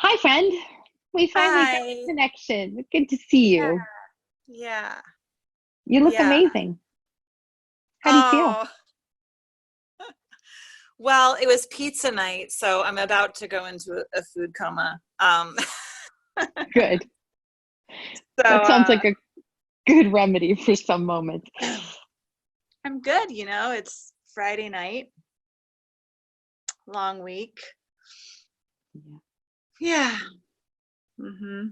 Hi, friend. We finally got Hi. a connection. Good to see Yeah. you. Yeah. You look Yeah. amazing. How do you feel? Oh, well, it was pizza night, so I'm about to go into a food coma. Good. So That sounds like a good remedy for some moments. I'm good, it's Friday night, long week. Yeah. Yeah. hmm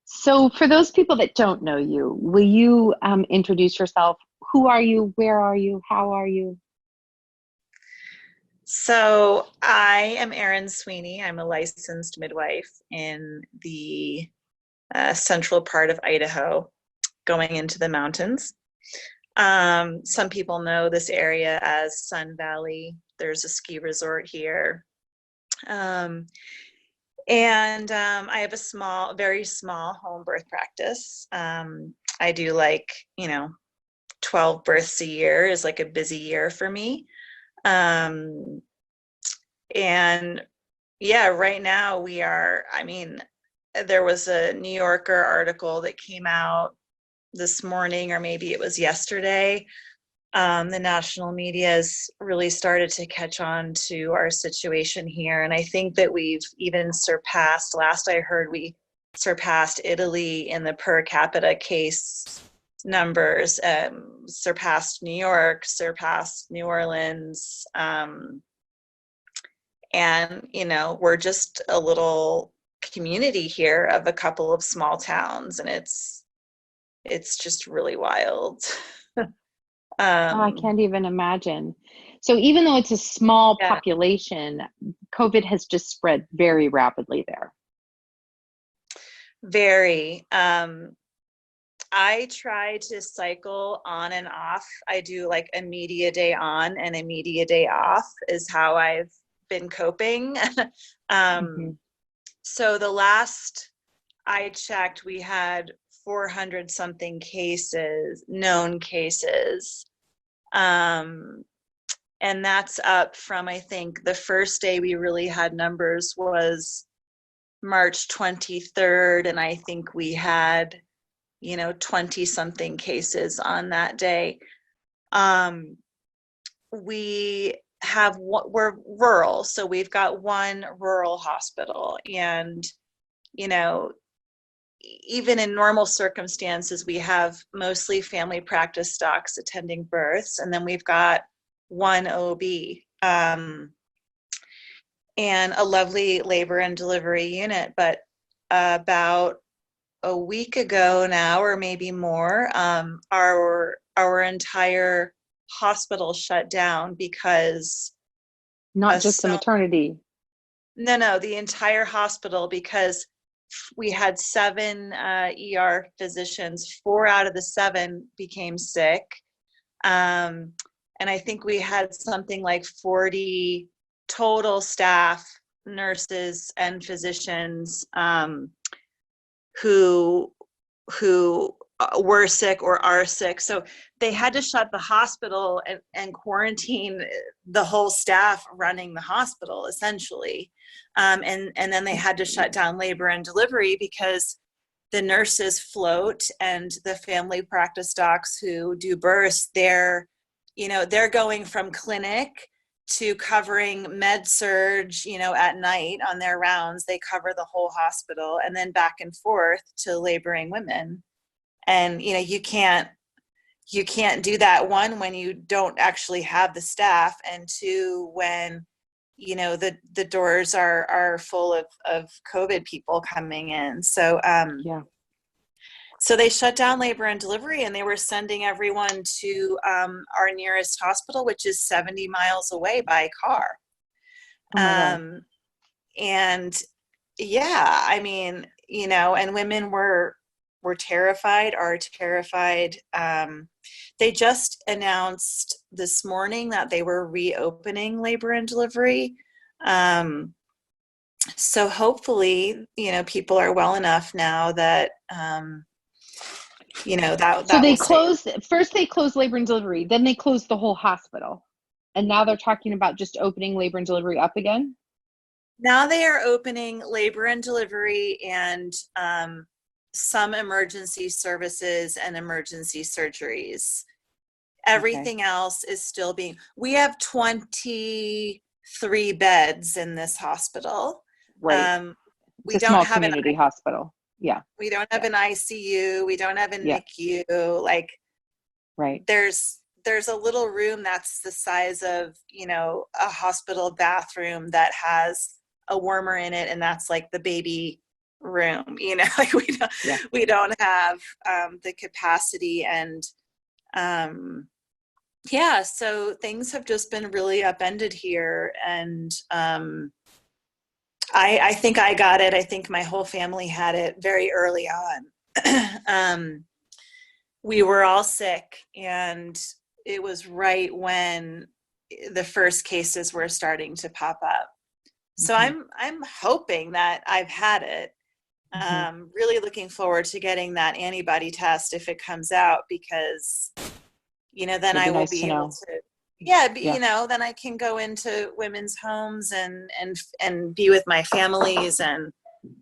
So, for those people that don't know you, will you introduce yourself? Who are you? Where are you? How are you? So I am Erin Sweeney. I'm a licensed midwife in the central part of Idaho, going into the mountains. Some people know this area as Sun Valley. There's a ski resort here. Um, and I have a very small home birth practice. I do 12 births a year is like a busy year for me. Um, and yeah, right now there was a New Yorker article that came out this morning, or maybe it was yesterday. The national media has really started to catch on to our situation here. And I think that we've even surpassed, last I heard, we surpassed Italy in the per capita case numbers, surpassed New York, surpassed New Orleans. And we're just a little community here of a couple of small towns, and it's just really wild. Oh, I um can't even imagine. So, even though it's a small yeah. population, COVID has just spread very rapidly there. Very. I try to cycle on and off. I do like a media day on and a media day off is how I've been coping. Hmm. um, so the last I checked, we had 400 something cases, known cases. Um, and that's up from, I think, the first day we really had numbers was March 23rd. And I think we had 20 something cases on that day. Um, we're rural, so we've got one rural hospital. And, you know, even in normal circumstances, we have mostly family practice docs attending births. And then we've got one OB, and a lovely labor and delivery unit. But about a week ago now, or maybe more, our entire hospital shut down because Not a just the so maternity. no, the entire hospital, because we had seven ER physicians. Four out of the seven became sick, um, and I think we had something like 40 total staff, nurses and physicians, who who were sick or are sick. So they had to shut the hospital and quarantine the whole staff running the hospital, essentially. And then they had to shut down labor and delivery because the nurses float and the family practice docs who do births, they're going from clinic to covering med surge, at night on their rounds. They cover the whole hospital, and then back and forth to laboring women. And you can't do that, one, when you don't actually have the staff, and two, when the doors are full of COVID people coming in. Yeah. So they shut down labor and delivery, and they were sending everyone to our nearest hospital, which is 70 miles away by car. Oh my God. And yeah, I mean, and women were terrified, are terrified. They just announced this morning that they were reopening labor and delivery. So hopefully, people are well enough now that So that they will stay. closed, first they closed labor and delivery, then they closed the whole hospital. And now they're talking about just opening labor and delivery up again. Now they are opening labor and delivery and some emergency services and emergency surgeries. Okay. Everything else is still we have 23 beds in this hospital. Right. Um, It's we a don't small have community hospital. Yeah. we don't have Yeah. an ICU. We don't have a Yeah. NICU. Like Right. there's a little room that's the size of, a hospital bathroom that has a warmer in it, and that's like the baby room. Like Yeah. we don't have the capacity, and yeah, so things have just been really upended here, and I think I got it. I think my whole family had it very early on. We were all sick, and it was right when the first cases were starting to pop up. So Okay. I'm hoping that I've had it. Hmm. Really looking forward to getting that antibody test if it comes out, because then It'd I be will nice to be able know. to, yeah, Yeah. then I can go into women's homes and be with my families, and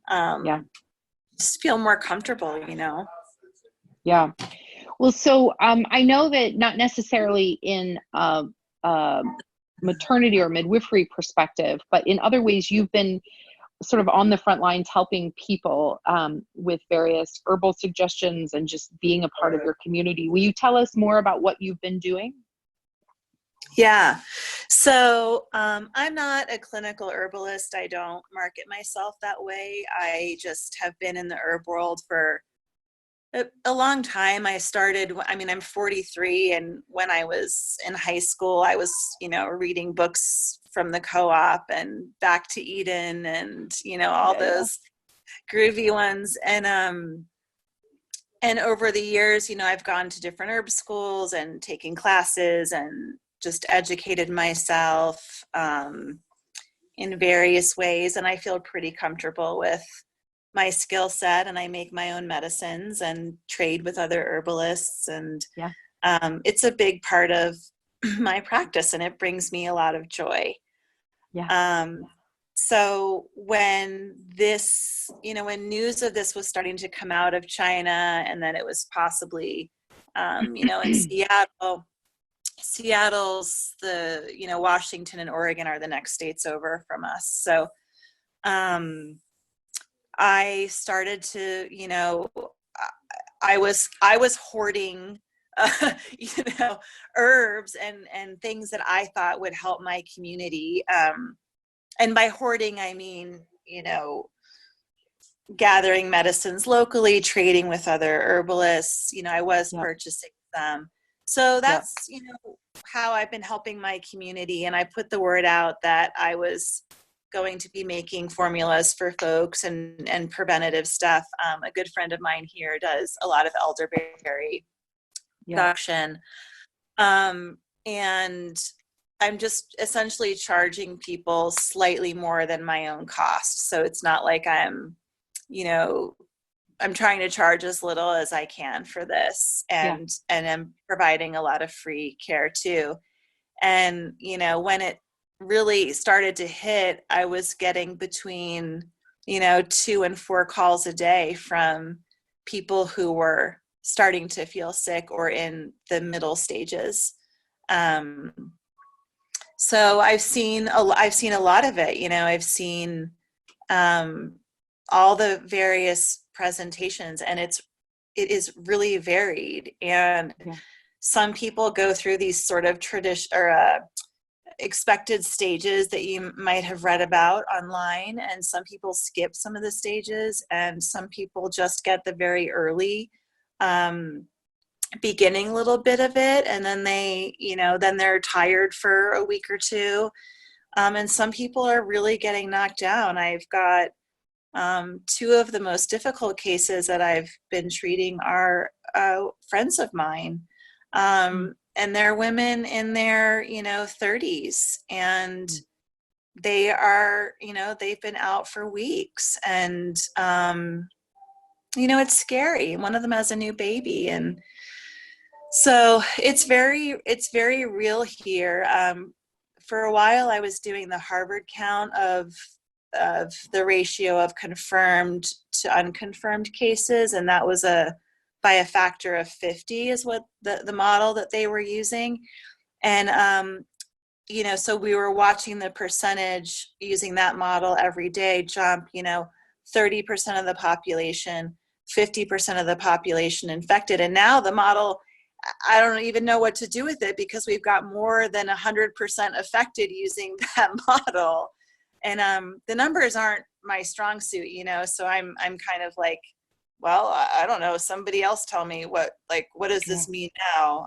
Yeah. just feel more comfortable. Yeah. Well, so I know that not necessarily in a maternity or midwifery perspective, but in other ways, you've been sort of on the front lines helping people with various herbal suggestions and just being a part of your community. Will you tell us more about what you've been doing? Yeah. So I'm not a clinical herbalist. I don't market myself that way. I just have been in the herb world for a long time. I'm 43, and when I was in high school, I was, reading books from the co-op and Back to Eden, and, all Yeah, yeah. those groovy ones. And over the years, I've gone to different herb schools and taken classes and just educated myself in various ways. And I feel pretty comfortable with my skill set, and I make my own medicines and trade with other herbalists. And Yeah. it's a big part of my practice, and it brings me a lot of joy. Yeah. Um, so when when news of this was starting to come out of China, and then it was possibly, in Seattle's Washington and Oregon are the next states over from us. So I started to, I was hoarding, herbs and things that I thought would help my community. And by hoarding, I mean, gathering medicines locally, trading with other herbalists. I was Yep. purchasing them. So Yep. that's, how I've been helping my community. And I put the word out that I was going to be making formulas for folks and preventative stuff. A good friend of mine here does a lot of elderberry Yeah. production. And I'm just essentially charging people slightly more than my own cost. So it's not like you know, I'm trying to charge as little as I can for this, Yeah. and I'm providing a lot of free care too. And, when it really started to hit, I was getting between, 2 and 4 calls a day from people who were starting to feel sick or in the middle stages. Um, so I've seen a lot of it. I've seen um, all the various presentations, and it is really varied. And Yeah. some people go through these sort of tradition or expected stages that you might have read about online, and some people skip some of the stages, and some people just get the very early beginning little bit of it, and then then they're tired for a week or two. And some people are really getting knocked down. I've got 2 of the most difficult cases that I've been treating are friends of mine. Mm. And they're women in their, 30s, and they are, they've been out for weeks, and, it's scary. One of them has a new baby. And so it's very real here. For a while, I was doing the Harvard count of the ratio of confirmed to unconfirmed cases, and that was by a factor of 50 is what the model that they were using. And so we were watching the percentage using that model every day jump, 30% of the population, 50% of the population infected. And now the model, I don't even know what to do with it, because we've got more than 100% affected using that model. And the numbers aren't my strong suit, so I'm kind of like, well, I don't know, somebody else tell me what does this mean now?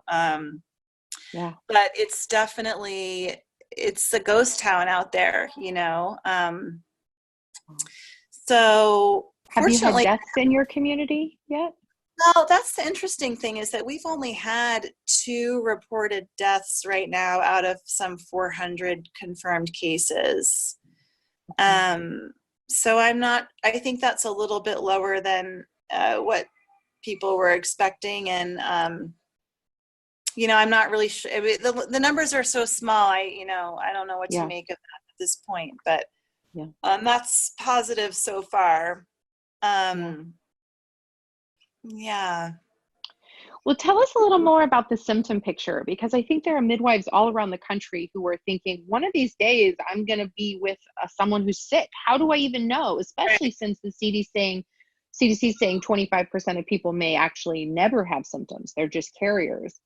But it's definitely, it's a ghost town out there, so have you had fortunately, deaths in your community yet? well, that's the interesting thing, is that we've only had 2 reported deaths right now out of some 400 confirmed cases. So I think that's a little bit lower than what people were expecting. And, I'm not really sure. I mean, the numbers are so small. I don't know what to make of that at this point, but that's positive so far. Well, tell us a little more about the symptom picture, because I think there are midwives all around the country who are thinking, one of these days I'm going to be with someone who's sick. How do I even know? Especially since the CDC saying 25% of people may actually never have symptoms. They're just carriers.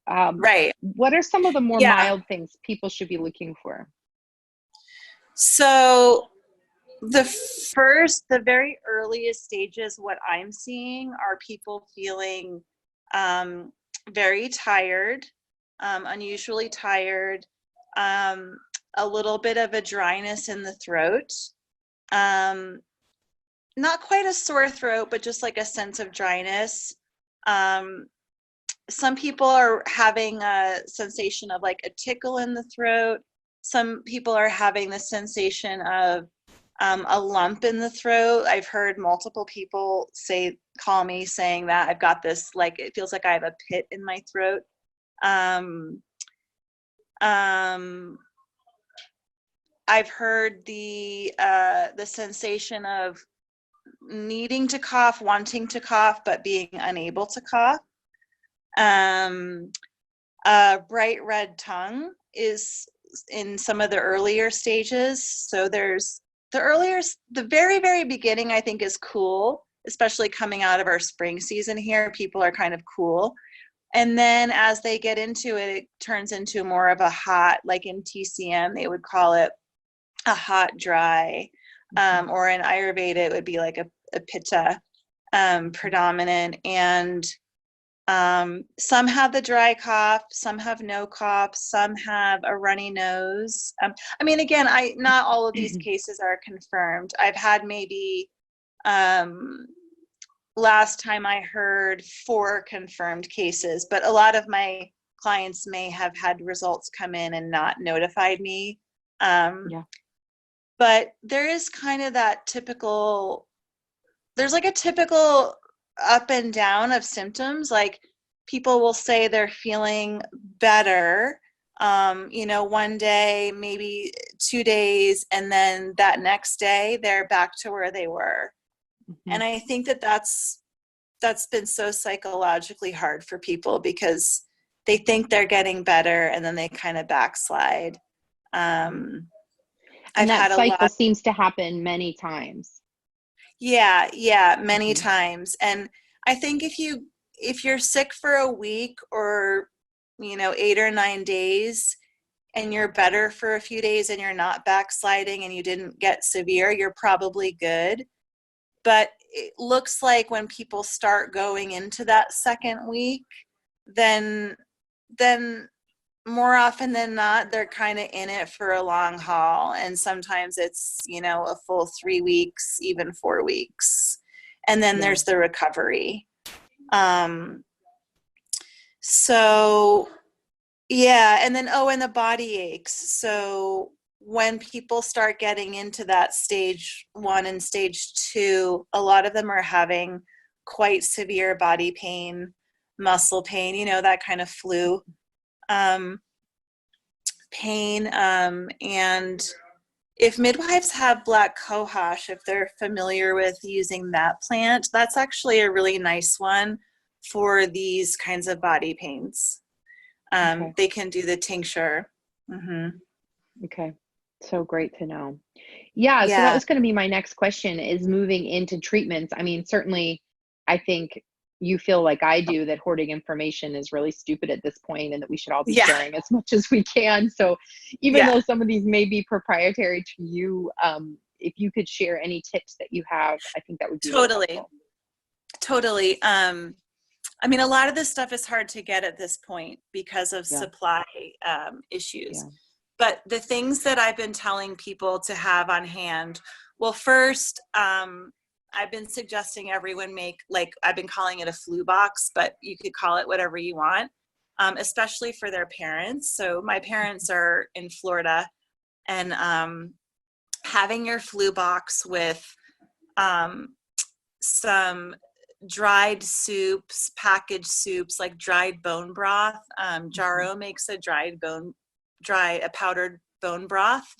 Right. What are some of the more mild things people should be looking for? So the very earliest stages, what I'm seeing are people feeling very tired, unusually tired, a little bit of a dryness in the throat, not quite a sore throat, but just like a sense of dryness. Some people are having a sensation of like a tickle in the throat. Some people are having the sensation of a lump in the throat. I've heard multiple people call me saying that I've got this, like, it feels like I have a pit in my throat. I've heard the sensation of needing to cough, wanting to cough, but being unable to cough. Bright red tongue is in some of the earlier stages. So there's the very, very beginning, I think, is cool, especially coming out of our spring season here. People are kind of cool. And then as they get into it, it turns into more of a hot, like in TCM, they would call it a hot dry, or in Ayurveda, it would be like a pitta predominant. And some have the dry cough, some have no cough, some have a runny nose. I mean, again, not all of these cases are confirmed. I've had maybe, last time I heard 4 confirmed cases, but a lot of my clients may have had results come in and not notified me. But there is kind of that there's like a typical up and down of symptoms. Like, people will say they're feeling better, one day, maybe 2 days, and then that next day they're back to where they were. And I think that's been so psychologically hard for people, because they think they're getting better and then they kind of backslide. And that cycle seems to happen many times. Many times. And I think if you're sick for a week or 8 or 9 days, and you're better for a few days and you're not backsliding and you didn't get severe, you're probably good. But it looks like when people start going into that second week, then more often than not, they're kind of in it for a long haul. And sometimes it's, a full 3 weeks, even 4 weeks. And then there's the recovery. And then, and the body aches. So when people start getting into that stage 1 and stage 2, a lot of them are having quite severe body pain, muscle pain, that kind of flu pain. And if midwives have black cohosh, if they're familiar with using that plant, that's actually a really nice one for these kinds of body pains. Okay. They can do the tincture. Mm-hmm. Okay. So great to know. Yeah. So that Yeah. was going to be my next question, is moving into treatments. I mean, certainly I think you feel like I do that hoarding information is really stupid at this point, and that we should all be Yeah. sharing as much as we can. So even Yeah. though some of these may be proprietary to you, if you could share any tips that you have, I think that would be really helpful. Totally. I mean, a lot of this stuff is hard to get at this point because of supply issues. Yeah. But the things that I've been telling people to have on hand, well, first, I've been suggesting everyone make, like, I've been calling it a flu box, but you could call it whatever you want, especially for their parents. So my parents are in Florida, and having your flu box with some dried soups, packaged soups, like dried bone broth. Jarrow makes a powdered bone broth.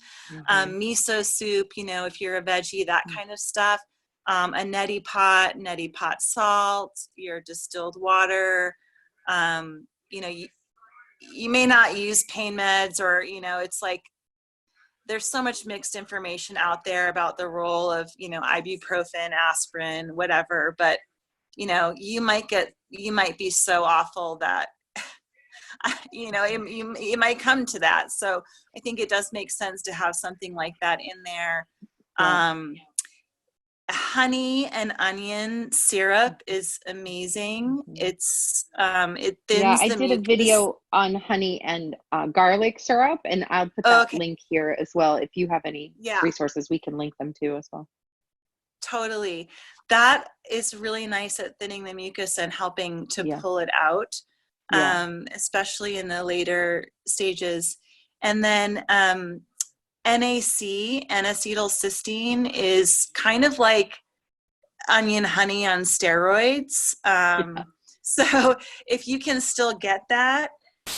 Miso soup, you know, if you're a veggie, that kind of stuff. A neti pot salt, your distilled water. You know, you may not use pain meds, or, you know, it's like, there's so much mixed information out there about the role of, you know, ibuprofen, aspirin, whatever, but, you know, you might be so awful that, you know, it might come to that. So I think it does make sense to have something like that in there. Yeah. Honey and onion syrup is amazing. It's it Yeah, thins I the did a mucus. video on honey and garlic syrup, and I'll put that Okay, link here as well. If you have any yeah, resources, we can link them too as well. totally. That is really nice at thinning the mucus and helping to Yeah. pull it out, Yeah. especially in the later stages. And then NAC, N-acetylcysteine, is kind of like onion honey on steroids. Yeah. So if you can still get that,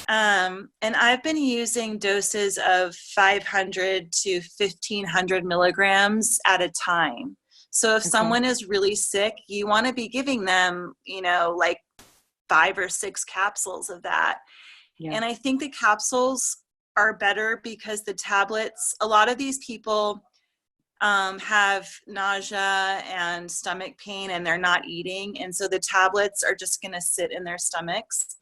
and I've been using doses of 500 to 1500 milligrams at a time. So if Okay. someone is really sick, you want to be giving them, you know, like 5 or 6 capsules of that. Yeah. And I think the capsules are better because the tablets, a lot of these people have nausea and stomach pain, and they're not eating. And so the tablets are just going to sit in their stomachs.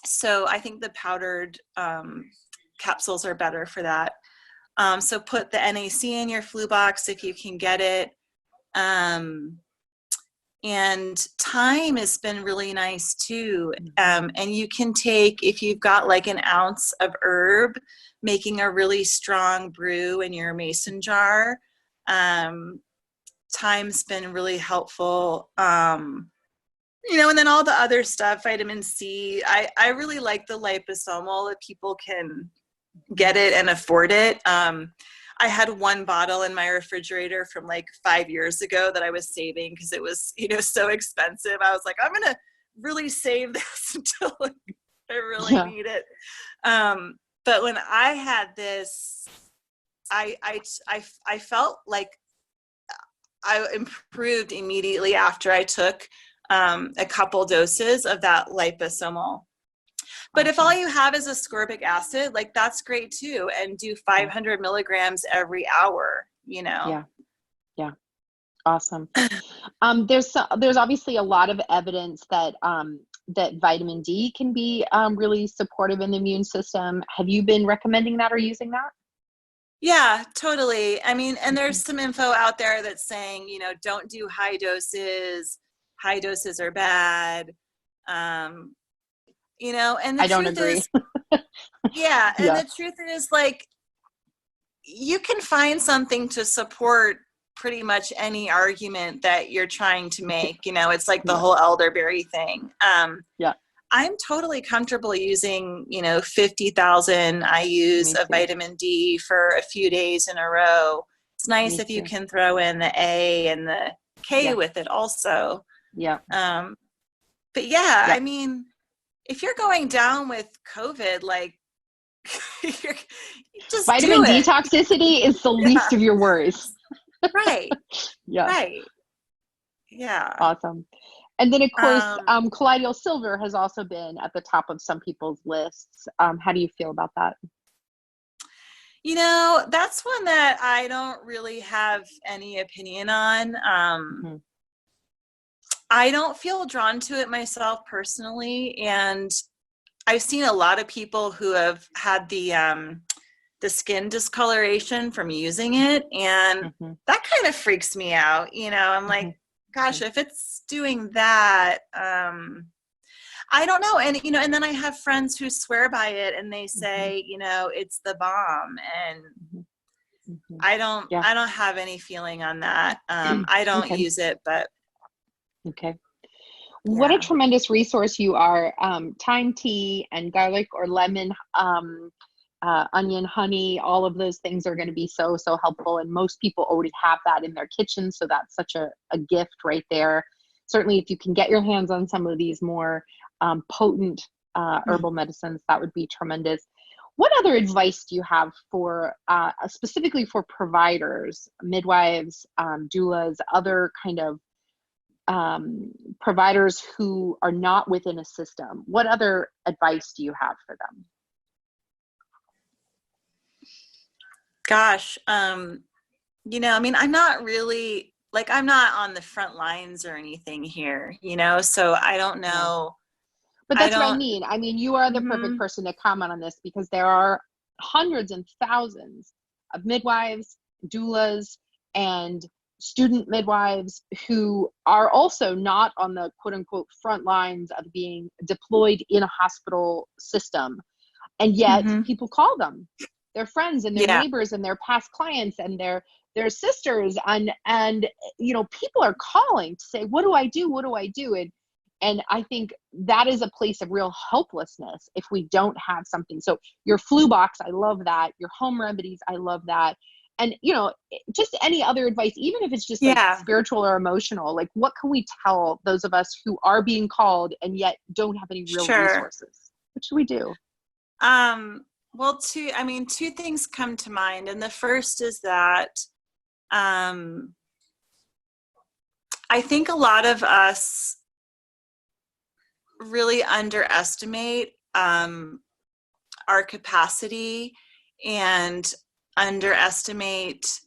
So I think the powdered capsules are better for that. So put the NAC in your flu box if you can get it. And thyme has been really nice too. And you can take, if you've got like an ounce of herb, making a really strong brew in your mason jar. Thyme's been really helpful. You know, and then all the other stuff, vitamin C. I really like the liposomal if people can get it and afford it. I had one bottle in my refrigerator from like 5 years ago that I was saving because it was, you know, so expensive. I was like, I'm going to really save this until I really need it. But when I had this, I felt like I improved immediately after I took a couple doses of that liposomal. But if all you have is ascorbic acid, like, that's great too. And do 500 milligrams every hour, you know? Yeah. Yeah. Awesome. There's obviously a lot of evidence that that vitamin D can be really supportive in the immune system. Have you been recommending that or using that? Yeah, totally. I mean, and there's some info out there that's saying, you know, don't do high doses. High doses are bad. You know, and the I don't truth agree. is, yeah, and Yeah. the truth is, like, you can find something to support pretty much any argument that you're trying to make. You know, it's like the whole elderberry thing. Yeah. I'm totally comfortable using, you know, 50,000 IUs of vitamin D for a few days in a row. It's nice if you can throw in the A and the K with it also. Yeah. But yeah, I mean, if you're going down with COVID, like, You're, just Vitamin do D it. toxicity is the least of your worries. Right. Yeah. Right. Yeah. Awesome. And then, of course, Um, colloidal silver has also been at the top of some people's lists. How do you feel about that? that's one that I don't really have any opinion on. Mm-hmm. I don't feel drawn to it myself personally, and I've seen a lot of people who have had the skin discoloration from using it, and Mm-hmm. that kind of freaks me out. I'm like, gosh, if it's doing that, I don't know. And then I have friends who swear by it, and they say, it's the bomb, and Mm-hmm. I don't Yeah. I don't have any feeling on that. I don't Okay. use it, but Okay. What a yeah. tremendous resource you are. Thyme tea and garlic or lemon, onion, honey, all of those things are going to be so, so helpful. And most people already have that in their kitchen. So that's such a gift right there. Certainly, if you can get your hands on some of these more potent herbal medicines, that would be tremendous. What other advice do you have for specifically for providers, midwives, doulas, other kind of providers who are not within a system? What other advice do you have for them? Gosh, I'm not really I'm not on the front lines or anything here, so I don't Yeah. know. But I that's what I don't. mean. I mean, you are the perfect Mhm. person to comment on this because there are hundreds and thousands of midwives, doulas, and student midwives who are also not on the quote unquote front lines of being deployed in a hospital system. And yet Mhm. people call them their friends and their Yeah. neighbors and their past clients and their sisters, and people are calling to say, what do I do, what do I do? And I think that is a place of real helplessness if we don't have something. So your flu box, I love that. Your home remedies, I love that. And just any other advice, even if it's just like Yeah. spiritual or emotional, like what can we tell those of us who are being called and yet don't have any real Sure. resources? What should we do? Well, two things come to mind, and the first is that I think a lot of us really underestimate our capacity and underestimate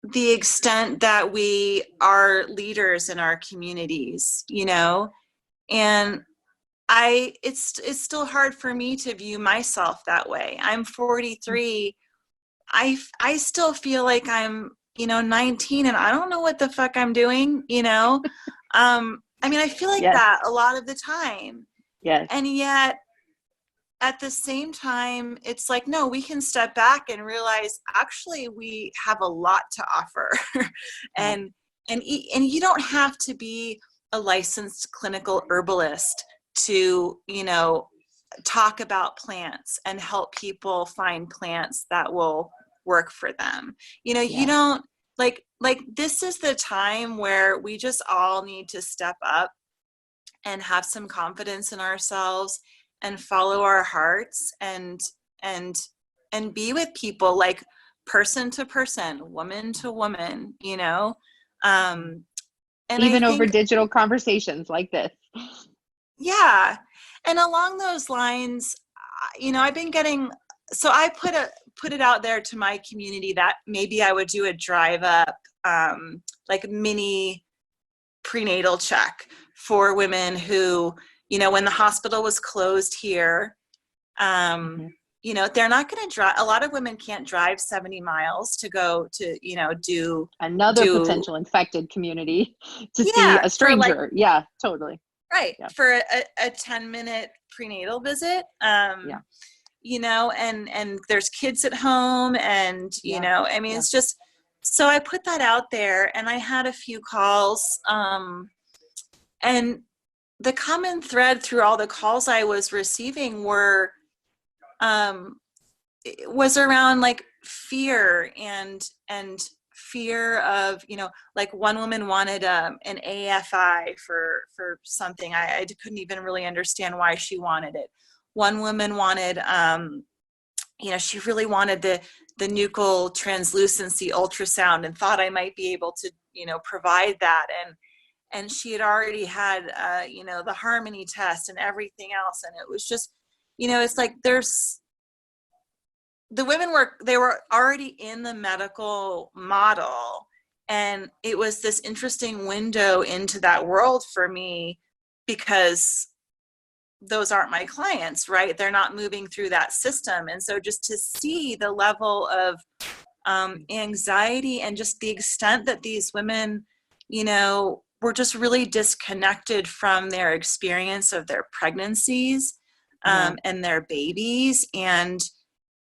the extent that we are leaders in our communities, and it's still hard for me to view myself that way. I'm 43. I still feel like I'm 19 and I don't know what the fuck I'm doing. I feel like Yes. that a lot of the time. Yes. And yet at the same time, it's like, no, we can step back and realize actually we have a lot to offer. Yeah. and and you don't have to be a licensed clinical herbalist to talk about plants and help people find plants that will work for them. You Yeah. don't this is the time where we just all need to step up and have some confidence in ourselves and follow our hearts and and be with people like person to person, woman to woman, and I Even over think, digital conversations like this. yeah. And along those lines, I've been getting, so I put it out there to my community that maybe I would do a drive up, mini prenatal check for women who, when the hospital was closed here, they're not going to drive. A lot of women can't drive 70 miles to go to, do Another potential infected community to see yeah, a stranger. Yeah, totally. right. Yeah. For a 10-minute prenatal visit. Yeah. And there's kids at home and, Yeah. it's just, so I put that out there and I had a few calls, and the common thread through all the calls I was receiving was around fear and fear of, like one woman wanted an AFI for something. I couldn't even really understand why she wanted it. One woman wanted, she really wanted the nuchal translucency ultrasound and thought I might be able to, provide that. And she had already had, the Harmony test and everything else. And it was just, it's like the women they were already in the medical model. And it was this interesting window into that world for me, because those aren't my clients, right? They're not moving through that system. And so just to see the level of anxiety and just the extent that these women, were just really disconnected from their experience of their pregnancies and their babies, and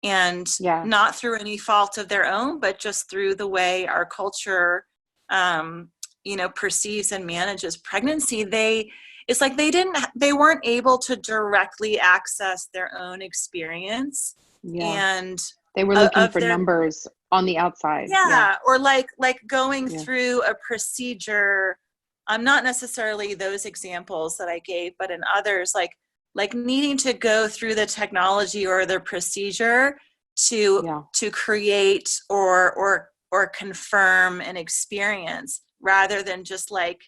not through any fault of their own, but just through the way our culture, perceives and manages pregnancy. It's like they weren't able to directly access their own experience. And they were looking for numbers on the outside. Or like going through a procedure. Not necessarily those examples that I gave, but in others, like needing to go through the technology or the procedure to create or confirm an experience, rather than just like,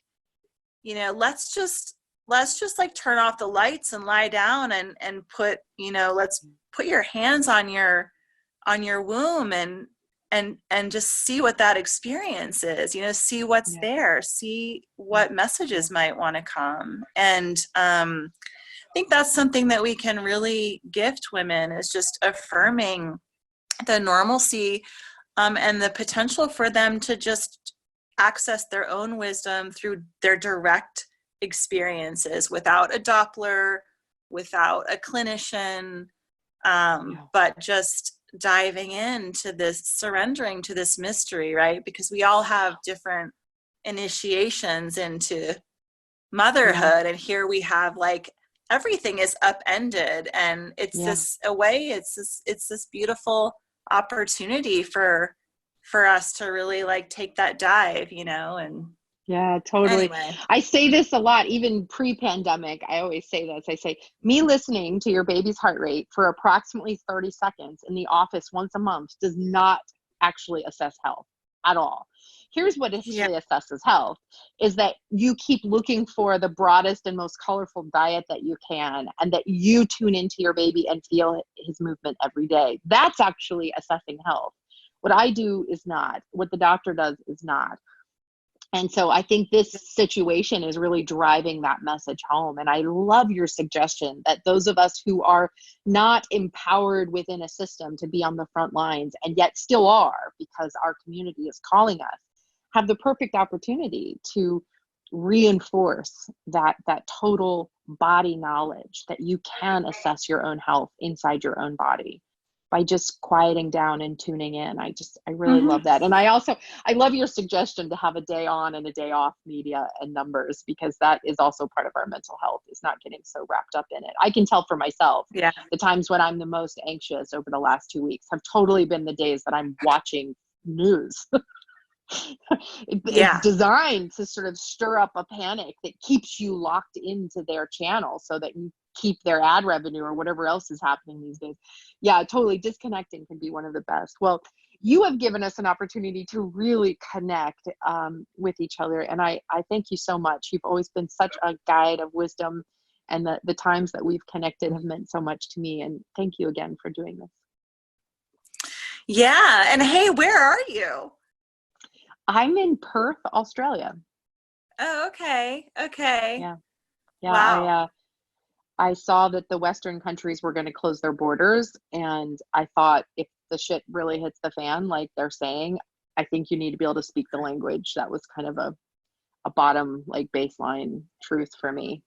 let's just like turn off the lights and lie down and put, let's put your hands on your womb and just see what that experience is, see what's there, see what messages might want to come. And I think that's something that we can really gift women, is just affirming the normalcy and the potential for them to just access their own wisdom through their direct experiences, without a Doppler, without a clinician, but just diving into this, surrendering to this mystery, right? Because we all have different initiations into motherhood, and here we have like everything is upended, and it's this beautiful opportunity for us to really like take that dive, and totally. Anyway. I say this a lot, even pre-pandemic. I always say this. I say, me listening to your baby's heart rate for approximately 30 seconds in the office once a month does not actually assess health at all. Here's what actually assesses health, is that you keep looking for the broadest and most colorful diet that you can, and that you tune into your baby and feel his movement every day. That's actually assessing health. What I do is not. What the doctor does is not. And so I think this situation is really driving that message home. And I love your suggestion that those of us who are not empowered within a system to be on the front lines, and yet still are because our community is calling us, have the perfect opportunity to reinforce that total body knowledge that you can assess your own health inside your own body by just quieting down and tuning in. I really love that. And I love your suggestion to have a day on and a day off media and numbers, because that is also part of our mental health, is not getting so wrapped up in it. I can tell for myself, the times when I'm the most anxious over the last 2 weeks have totally been the days that I'm watching news. It's designed to sort of stir up a panic that keeps you locked into their channel so that you keep their ad revenue or whatever else is happening these days. Totally. Disconnecting can be one of the best. Well, you have given us an opportunity to really connect with each other. And I thank you so much. You've always been such a guide of wisdom, and the times that we've connected have meant so much to me. And thank you again for doing this. Yeah. And hey, where are you? I'm in Perth, Australia. Oh, okay. Okay. Yeah. Wow. I saw that the Western countries were going to close their borders, and I thought, if the shit really hits the fan, like they're saying, I think you need to be able to speak the language. That was kind of a bottom, like, baseline truth for me.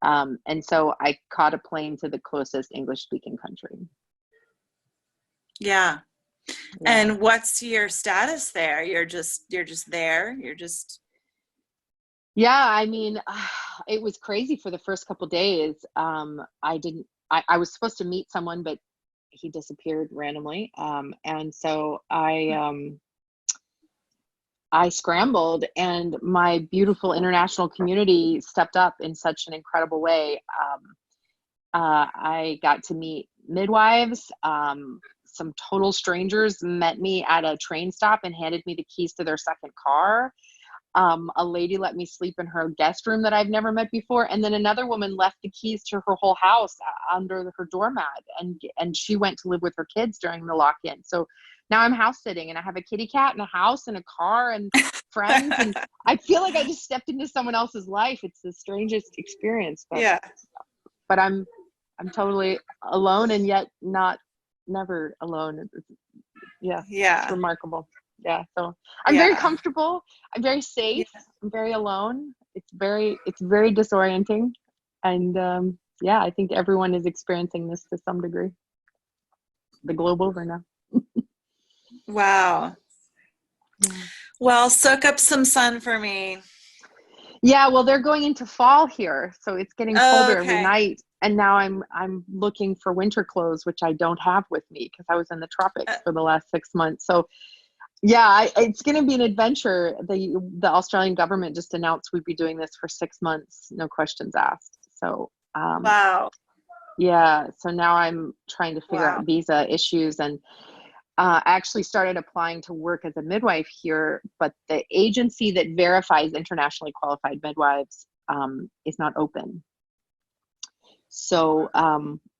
And so I caught a plane to the closest English speaking country. Yeah. And what's your status there? You're just there. I mean, it was crazy for the first couple days. I was supposed to meet someone, but he disappeared randomly. And so I I scrambled, and my beautiful international community stepped up in such an incredible way. I got to meet midwives. Some total strangers met me at a train stop and handed me the keys to their second car. A lady let me sleep in her guest room that I've never met before. And then another woman left the keys to her whole house under her doormat. And she went to live with her kids during the lock-in. So now I'm house sitting, and I have a kitty cat and a house and a car and friends. And I feel like I just stepped into someone else's life. It's the strangest experience. But I'm totally alone, and yet never alone. It's remarkable. Yeah, so I'm very comfortable. I'm very safe. I'm very alone. It's very disorienting, and I think everyone is experiencing this to some degree. The globe over now. Wow. Well, soak up some sun for me. Yeah, well, they're going into fall here, so it's getting colder every night. And now I'm looking for winter clothes, which I don't have with me because I was in the tropics for the last 6 months. So yeah, it's going to be an adventure. The Australian government just announced we'd be doing this for 6 months, no questions asked. So wow. Yeah, so now I'm trying to figure out visa issues, and I actually started applying to work as a midwife here, but the agency that verifies internationally qualified midwives is not open. So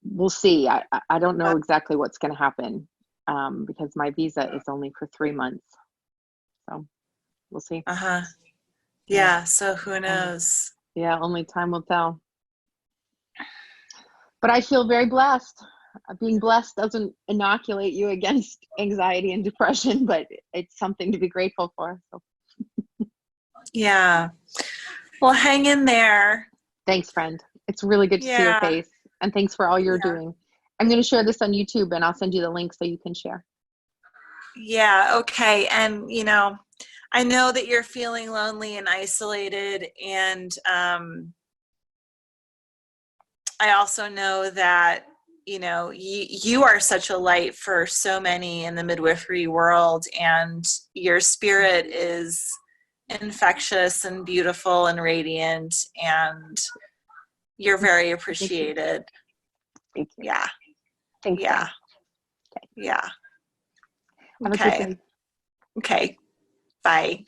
we'll see. I don't know exactly what's going to happen because my visa is only for 3 months. So we'll see. Yeah, so who knows? Yeah, only time will tell. But I feel very blessed. Being blessed doesn't inoculate you against anxiety and depression, but it's something to be grateful for. So. Yeah. Well, hang in there. Thanks, friend. It's really good to see your face. And thanks for all you're doing. I'm going to share this on YouTube, and I'll send you the link so you can share. Yeah, okay. And, I know that you're feeling lonely and isolated, and I also know that, you are such a light for so many in the midwifery world, and your spirit is infectious and beautiful and radiant, and you're very appreciated. Thank you. Yeah. Thanks. Yeah. Okay. Yeah. Have a good day. Okay. Bye.